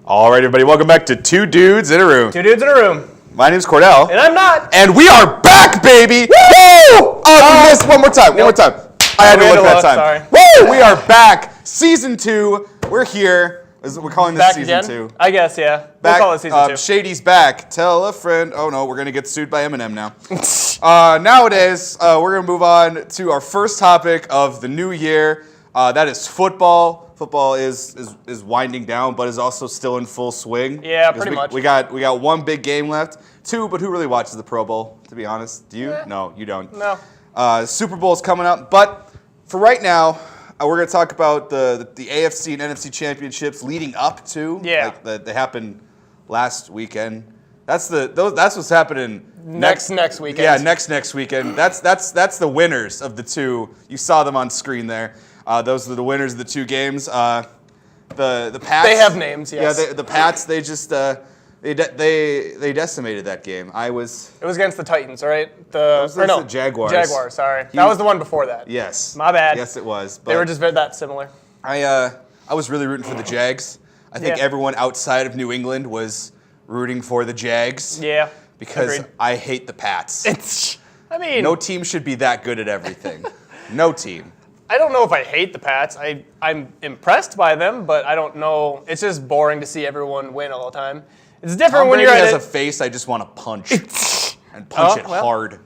All right, everybody, welcome back to Two Dudes in a Room. Two Dudes in a Room. My name's Cordell. And I'm not. And we are back, baby! Woo! Oh, we missed one more time. I had to look that time. Sorry. Woo! We are back. Season 2. We're here. We're calling this back Season again? 2. I guess, yeah. Back, we'll call it Season 2. Shady's back. Tell a friend. Oh, no, we're going to get sued by Eminem now. Nowadays, we're going to move on to our first topic of the new year. That is football. Football is winding down, but is also still in full swing. Yeah, pretty much. We got one big game left. Two, but who really watches the Pro Bowl, to be honest? Do you? No, you don't. No. Super Bowl is coming up, but for right now, we're going to talk about the AFC and NFC championships leading up to. Yeah. Like they happened last weekend. That's what's happening Next weekend. Yeah, next weekend. That's the winners of the two. You saw them on screen there. Those are the winners of the two games. The Pats. They have names, yes. Yeah, the Pats. They just they decimated that game. It was against the Titans, right? the Jaguars. Jaguars. Sorry, that was the one before that. Yes. My bad. Yes, it was. But they were just that similar. I was really rooting for the Jags. I think everyone outside of New England was rooting for the Jags. Yeah. Because agreed. I hate the Pats. No team should be that good at everything. No team. I don't know if I hate the Pats. I'm impressed by them, but I don't know. It's just boring to see everyone win all the time. It's different Tom when Brady you're has at a face I just want to punch. And punch it hard.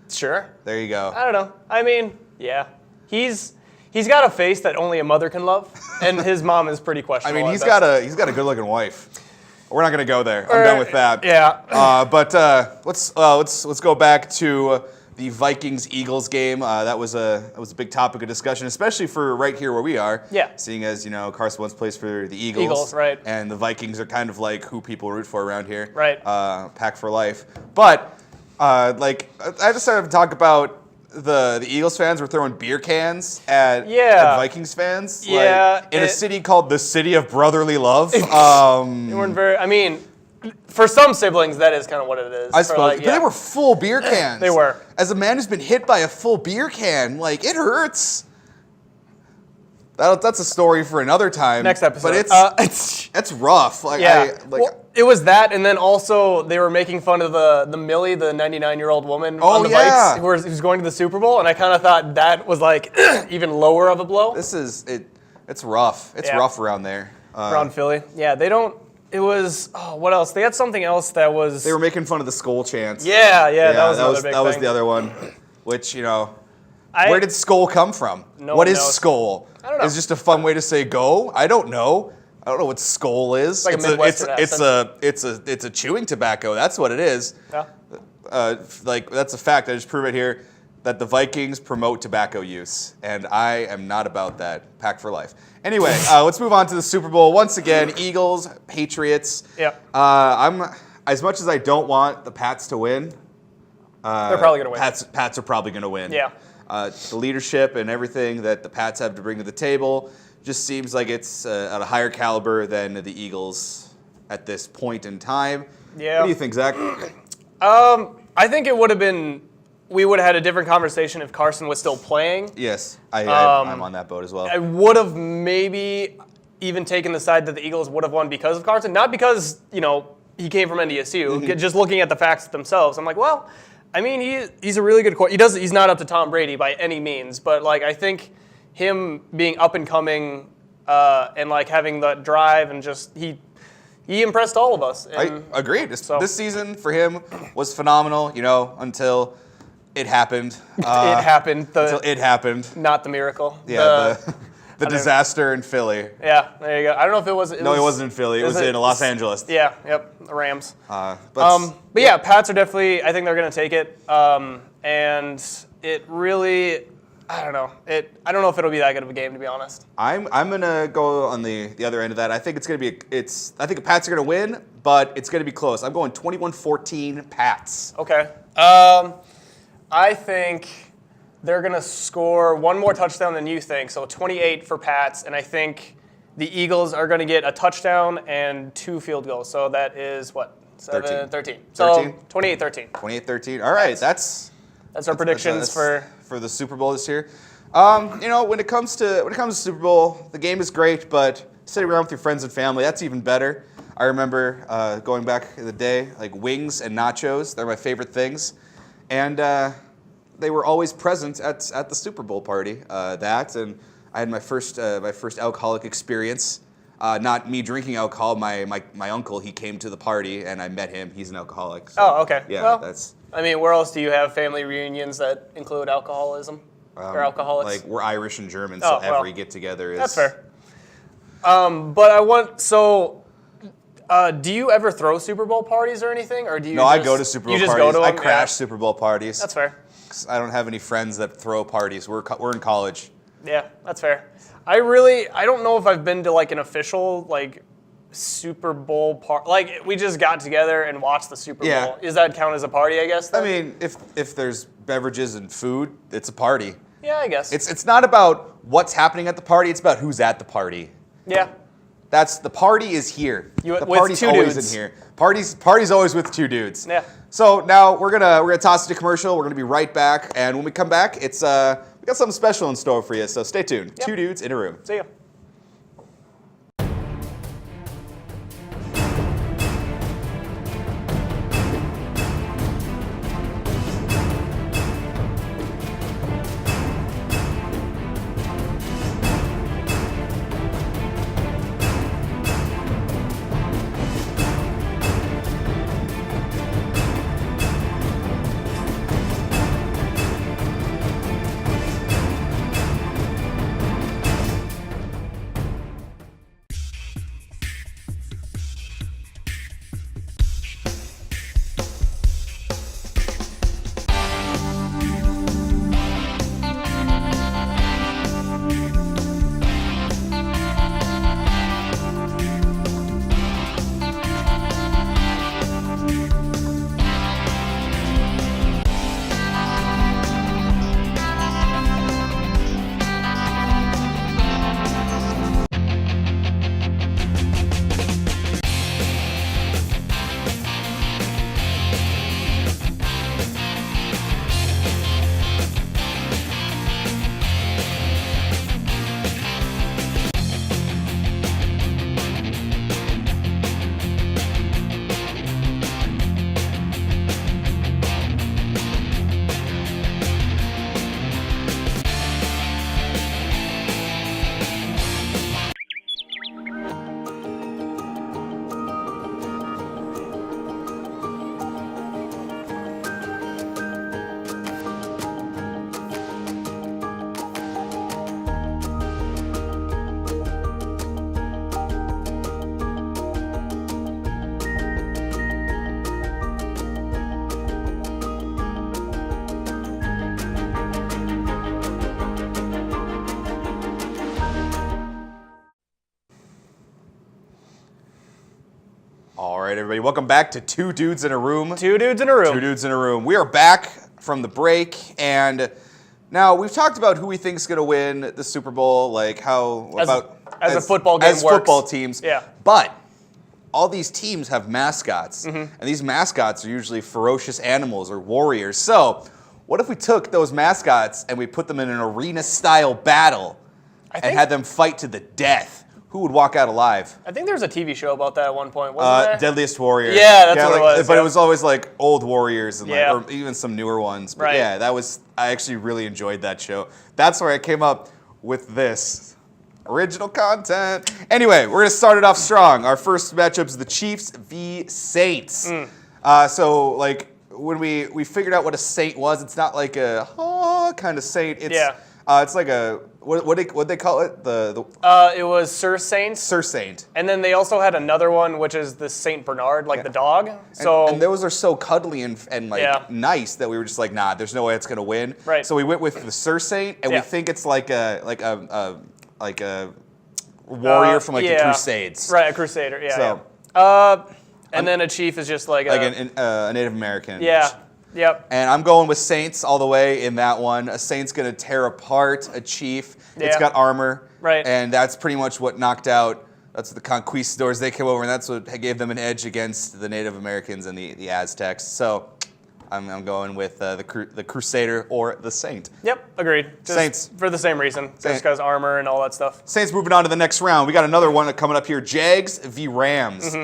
Sure. There you go. I don't know. I mean, yeah. He's got a face that only a mother can love, and his mom is pretty questionable. I mean, he's got a good-looking wife. We're not gonna go there. I'm done with that. Yeah. But let's go back to the Vikings-Eagles game. That was a big topic of discussion, especially for right here where we are. Yeah. Seeing as Carson Wentz plays for the Eagles. Eagles, right. And the Vikings are kind of like who people root for around here. Right. Pack for life. But I just started to talk about the Eagles fans were throwing beer cans at Vikings fans. Yeah. In a city called the City of Brotherly Love. They weren't very. I mean, for some siblings, that is kind of what it is. I suppose. But they were full beer cans. They were. As a man who's been hit by a full beer can, it hurts. That's a story for another time. Next episode. But it's rough. It was that, and then also they were making fun of the Millie, the 99-year-old woman on the bikes who's going to the Super Bowl, and I kind of thought that was even lower of a blow. It's rough. It's rough around there. Around Philly. Yeah, they don't. It was, what else? They had something else that was... They were making fun of the Skull chants. Yeah, that was another big thing. That was the other one, which, where did Skull come from? No what one is knows. Skull? I don't know. Is it just a fun way to say go? I don't know. I don't know what Skull is. It's like a Midwestern accent. It's a chewing tobacco. That's what it is. Yeah. That's a fact. I just prove it here that the Vikings promote tobacco use, and I am not about that. Pack for life. Anyway, let's move on to the Super Bowl. Once again, Eagles, Patriots. Yeah. I'm as much as I don't want the Pats to win. They're probably going to win. Pats are probably going to win. Yeah. The leadership and everything that the Pats have to bring to the table just seems like it's at a higher caliber than the Eagles at this point in time. Yeah. What do you think, Zach? I think it would have been. We would have had a different conversation if Carson was still playing. Yes, I'm on that boat as well. I would have maybe even taken the side that the Eagles would have won because of Carson, not because he came from NDSU. Mm-hmm. Just looking at the facts themselves, I'm like, well, I mean, he's a really good quarterback. He's not up to Tom Brady by any means, but I think him being up and coming and having that drive and just he impressed all of us. I agreed. This season for him was phenomenal. Until it happened. It happened. Until it happened. Not the miracle. Yeah, the disaster in Philly. Yeah, there you go. I don't know if it was. It wasn't in Philly. It was in Los Angeles. Yeah, yep, the Rams. But yeah, Pats are definitely. I think they're going to take it. And it really, I don't know. I don't know if it'll be that good of a game, to be honest. I'm gonna go on the other end of that. I think it's gonna be. I think the Pats are gonna win, but it's gonna be close. I'm going 21-14 Pats. Okay. I think they're going to score one more touchdown than you think, so 28 for Pats, and I think the Eagles are going to get a touchdown and 2 field goals, so that is, what, 13. So 28-13. 28-13. All right, that's our predictions for the Super Bowl this year. When it comes to Super Bowl, the game is great, but sitting around with your friends and family, that's even better. I remember going back in the day, like wings and nachos. They're my favorite things, and they were always present at the Super Bowl party. That and I had my first alcoholic experience. Not me drinking alcohol. My uncle, he came to the party, and I met him. He's an alcoholic. So, Oh, okay. Yeah, well, that's. I mean, where else do you have family reunions that include alcoholism or alcoholics? Like we're Irish and German, so every get together is. That's fair. But I want do you ever throw Super Bowl parties or anything, or do you? No, I go to Super Bowl you just parties. Go to I them? crash Yeah. Super Bowl parties. That's fair. I don't have any friends that throw parties. We're in college. Yeah, that's fair. I don't know if I've been to like an official like Super Bowl party. Like we just got together and watched the Super Yeah. Bowl. Does that count as a party? I guess. Then? I mean, if there's beverages and food, it's a party. Yeah, I guess. It's not about what's happening at the party. It's about who's at the party. Yeah. That's the party is here. With The party's two always dudes. in here. Party's always with two dudes. Yeah. So now we're gonna toss it to commercial. We're gonna be right back, and when we come back, we got something special in store for you. So stay tuned. Yep. Two dudes in a room. See ya. All right, everybody, welcome back to Two Dudes in a Room. Two dudes in a room. Two Dudes in a Room. We are back from the break, and now we've talked about who we think is going to win the Super Bowl, like as a football game as works. football teams. Yeah. But all these teams have mascots, Mm-hmm. and these mascots are usually ferocious animals or warriors. So, what if we took those mascots and we put them in an arena-style battle and had them fight to the death? Who would walk out alive? I think there was a TV show about that at one point, wasn't there? Deadliest Warrior. Yeah, that's what it was, But yeah. it was always like old warriors and Yeah. or even some newer ones. But Right. yeah, I actually really enjoyed that show. That's where I came up with this. Original content. Anyway, we're gonna start it off strong. Our first matchup is the Chiefs v. Saints. So like when we figured out what a saint was, it's not like a kind of saint. It's it's like a what they call it? The It was Sir Saints. Sir Saint. And then they also had another one, which is the Saint Bernard, like the dog. So And those are so cuddly and Yeah. nice that we were just like, nah, there's no way it's gonna win. Right. So we went with the Sir Saint, and we Yeah. think it's like a warrior from like the Crusades. Right, a crusader. Yeah. So- yeah. And then a chief is just like Like a Native American. yeah. Yep. And I'm going with Saints all the way in that one. A Saint's gonna tear apart a chief. It's Yeah. got armor. Right. And that's pretty much what knocked out. That's the conquistadors. They came over, and that's what gave them an edge against the Native Americans and the Aztecs. So I'm going with the Crusader or the Saint. Yep. Agreed. Just Saints. for the same reason, just Saint. because armor and all that stuff. Saints moving on to the next round. We got another one coming up here. Jags v. Rams.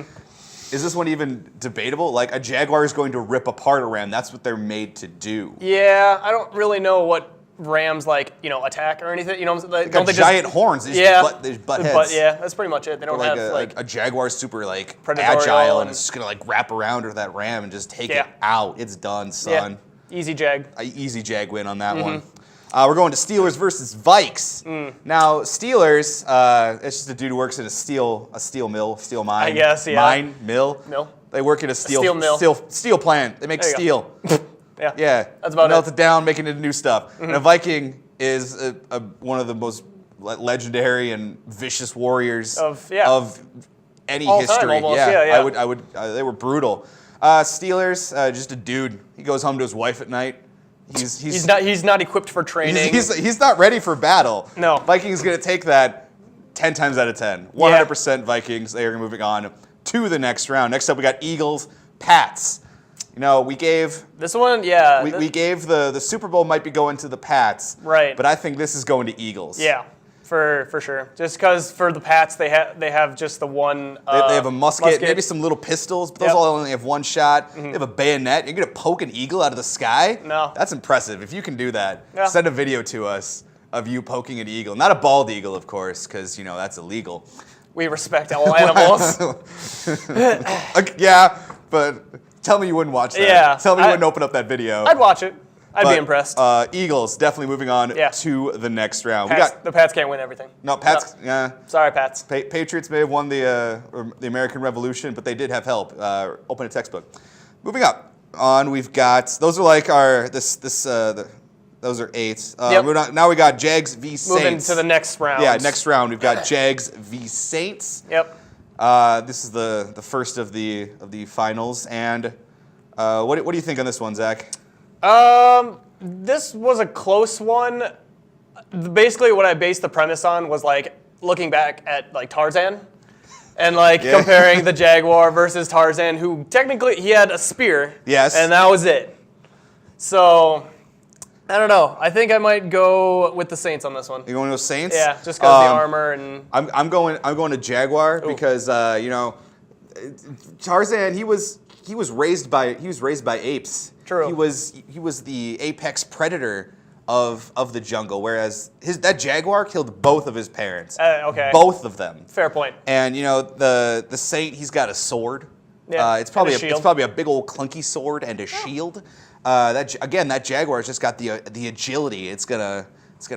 Is this one even debatable? Like, a jaguar is going to rip apart a ram. That's what they're made to do. Yeah, I don't really know what rams attack or anything. They got giant horns. They just butt heads. But yeah, that's pretty much it. They don't have a jaguar's super predatorial agile and it's just gonna wrap around with that ram and just take it out. It's done, son. Yeah. Easy jag. Easy jag win on that one. We're going to Steelers versus Vikes. Now, Steelers, it's just a dude who works at a steel mill, steel mine. I guess, yeah. Mine, mill. Mill. They work at a steel mill. Steel plant. They make steel. Yeah. That's about Melt it. it down, making it into new stuff. And a Viking is one of the most legendary and vicious warriors of any all history. Time, almost. Yeah. I would. They were brutal. Steelers, just a dude. He goes home to his wife at night. He's not equipped for training. He's not ready for battle. No. Vikings gonna take that 10 times out of 10. 100% Vikings. They are moving on to the next round. Next up, we got Eagles, Pats. We gave this one. We gave the Super Bowl might be going to the Pats. Right. But I think this is going to Eagles. Yeah. For sure. Just because for the Pats, they have just the one. They have a musket, maybe some little pistols, but those all only have one shot. They have a bayonet. You're going to poke an eagle out of the sky? No. That's impressive. If you can do that, yeah. Send a video to us of you poking an eagle. Not a bald eagle, of course, because, that's illegal. We respect all animals. Yeah, but tell me you wouldn't watch that. Yeah. Tell me you wouldn't open up that video. I'd watch it. I'd be impressed. Eagles definitely moving on to the next round. The Pats can't win everything. No, Pats. No. Yeah. Sorry, Pats. Patriots may have won the American Revolution, but they did have help. Open a textbook. Moving up on, we've got those are like our those are 8. Now we got Jags v Saints. Moving to the next round. Yeah, next round we've got Jags v Saints. Yep. This is the first of the finals, and what do you think on this one, Zach? This was a close one. Basically, what I based the premise on was looking back at Tarzan, and comparing the Jaguar versus Tarzan, who technically he had a spear. Yes. And that was it. So, I don't know. I think I might go with the Saints on this one. You going to go Saints? Yeah, just because of the armor and. I'm going to Jaguar because Tarzan he was raised by apes. True. He was the apex predator of the jungle, whereas that Jaguar killed both of his parents. Okay. Both of them. Fair point. And the Saint, he's got a sword. Yeah. It's probably a big old clunky sword and a shield. That Jaguar's just got the agility. It's gonna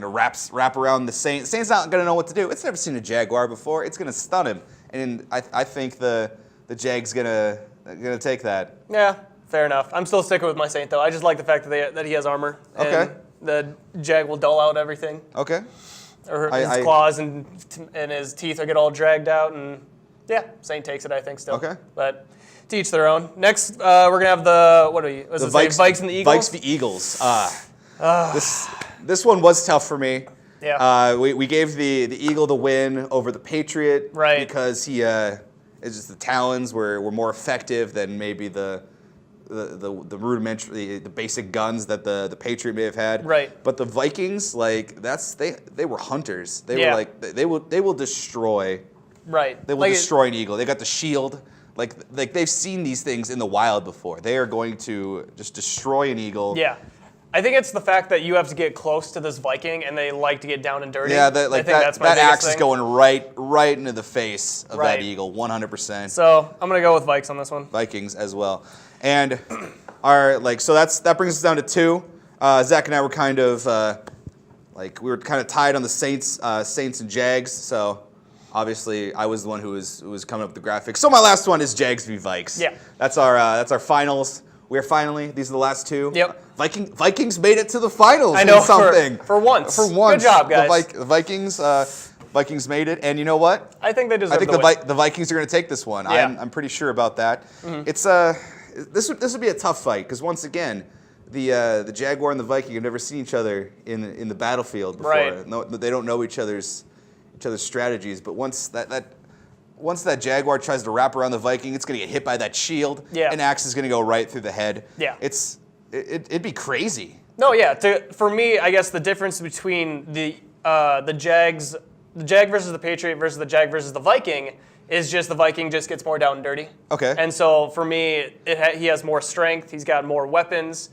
wrap around the Saint. The Saint's not gonna know what to do. It's never seen a Jaguar before. It's gonna stun him, and I think the Jag's gonna take that. Yeah, fair enough. I'm still sticking with my Saint though. I just like the fact that he has armor. Okay. And the Jag will dull out everything. Okay. Or his claws and his teeth will get all dragged out, and yeah, Saint takes it, I think, still. Okay. But to each their own. Next, we're gonna have the Vikes and the Eagles. Vikes v Eagles. This one was tough for me. Yeah. We gave the Eagle the win over the Patriot, right? Because it's just the Talons were more effective than maybe the rudimentary, the basic guns that the Patriot may have had. Right. But the Vikings, they were hunters. They were they will destroy. Right. They will destroy an eagle. They got the shield. Like they've seen these things in the wild before. They are going to just destroy an eagle. Yeah. I think it's the fact that you have to get close to this Viking and they like to get down and dirty. Yeah, that's my that axe thing. is going right into the face of that eagle, 100%. So I'm gonna go with Vikes on this one. Vikings as well, and that brings us down to 2. Zach and I were kind of tied on the Saints and Jags. So obviously I was the one who was coming up with the graphics. So my last one is Jags v Vikes. Yeah, that's our finals. These are the last 2. Yep. Vikings made it to the finals. I know, in something. For once. Good job, guys. The Vikings made it, and you know what? I think they deserve the Vikings are going to take this one. Yeah. I'm pretty sure about that. Mm-hmm. It's this would be a tough fight because once again, the Jaguar and the Viking have never seen each other in the battlefield before. Right. No, they don't know each other's strategies. But once that Jaguar tries to wrap around the Viking, it's going to get hit by that shield. Yeah. An axe is going to go right through the head. Yeah. It'd be crazy. No, yeah. For me, I guess the difference between the Jag versus the Patriot versus the Jag versus the Viking is just the Viking just gets more down and dirty. Okay. And so for me, he has more strength. He's got more weapons.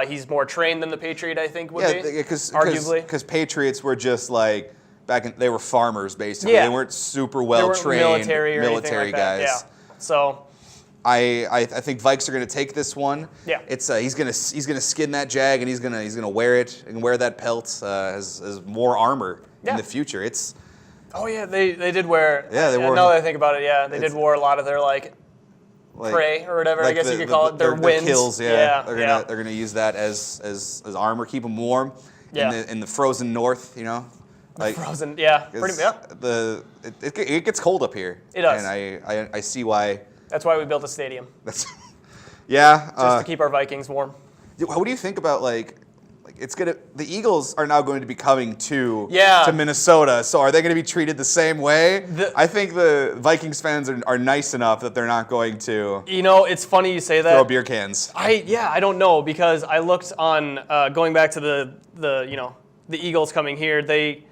He's more trained than the Patriot, I think, would be. Arguably. Because Patriots were just like, they were farmers, basically. Yeah. They weren't super well-trained military guys. Yeah. So I think Vikes are going to take this one. Yeah. It's he's gonna skin that jag, and he's gonna wear it and wear that pelt as more armor in the future. It's they did wear. Yeah, they wore. Now that I think about it, they did wear a lot of their prey or whatever. I guess you could call it their winds. Kills. They're gonna use that as armor, keep them warm. In the frozen north, frozen. Yeah. Pretty. Yeah. It gets cold up here. It does. And I see why. That's why we built a stadium. Just to keep our Vikings warm. What do you think about the Eagles are now going to be coming to Minnesota, so are they going to be treated the same way? I think the Vikings fans are nice enough that they're not going to. It's funny you say that. Throw beer cans. I don't know, because I looked on going back to the Eagles coming here. They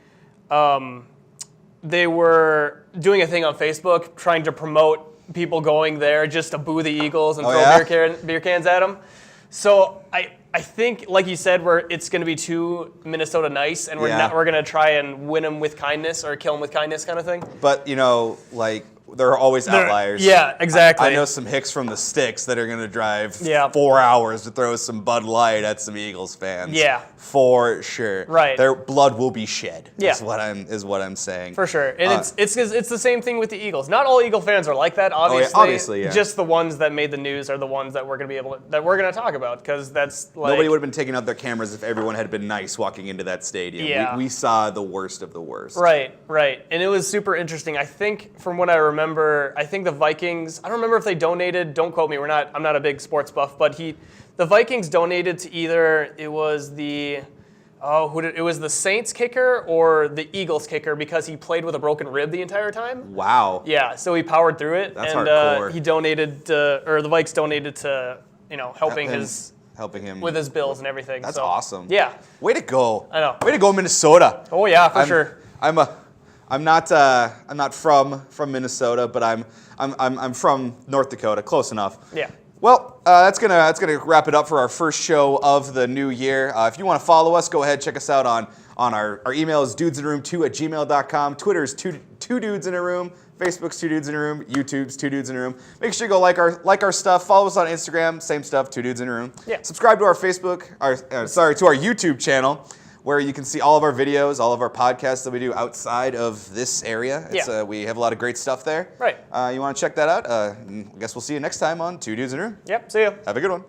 were doing a thing on Facebook trying to promote people going there just to boo the Eagles and throw beer cans at them. So I think, like you said, it's going to be too Minnesota nice, and we're going to try and win them with kindness or kill them with kindness, kind of thing. But there are always outliers. Yeah, exactly. I know some hicks from the sticks that are going to drive 4 hours to throw some Bud Light at some Eagles fans. Yeah, for sure. Right. Their blood will be shed. Yeah. is what I'm saying. For sure. And it's the same thing with the Eagles. Not all Eagle fans are like that. Obviously, just the ones that made the news are the ones that we're going to talk about, because that's nobody would have been taking out their cameras if everyone had been nice walking into that stadium. Yeah. We saw the worst of the worst. Right. And it was super interesting. I think from what I remember, I think the Vikings, I don't remember if they donated, don't quote me, I'm not a big sports buff, but the Vikings donated to either, it was the Saints kicker or the Eagles kicker, because he played with a broken rib the entire time. Wow. Yeah, so he powered through it. That's hardcore. He donated or the Vikes donated to, helping him with his bills and everything. That's awesome. Yeah. Way to go. I know. Way to go, Minnesota. Oh yeah, for sure. I'm not from Minnesota, but I'm from North Dakota, close enough. Yeah. Well, that's gonna wrap it up for our first show of the new year. If you want to follow us, go ahead, check us out on our email is dudesintheroom2@gmail.com. Twitter's two dudes in a room. Facebook's 2 Dudes in a Room. YouTube's 2 Dudes in a Room. Make sure you go like our stuff. Follow us on Instagram. Same stuff. 2 Dudes in a Room. Yeah. Subscribe to our to our YouTube channel, where you can see all of our videos, all of our podcasts that we do outside of this area. We have a lot of great stuff there. Right. You want to check that out? I guess we'll see you next time on 2 Dudes in a Room. Yep. See ya. Have a good one.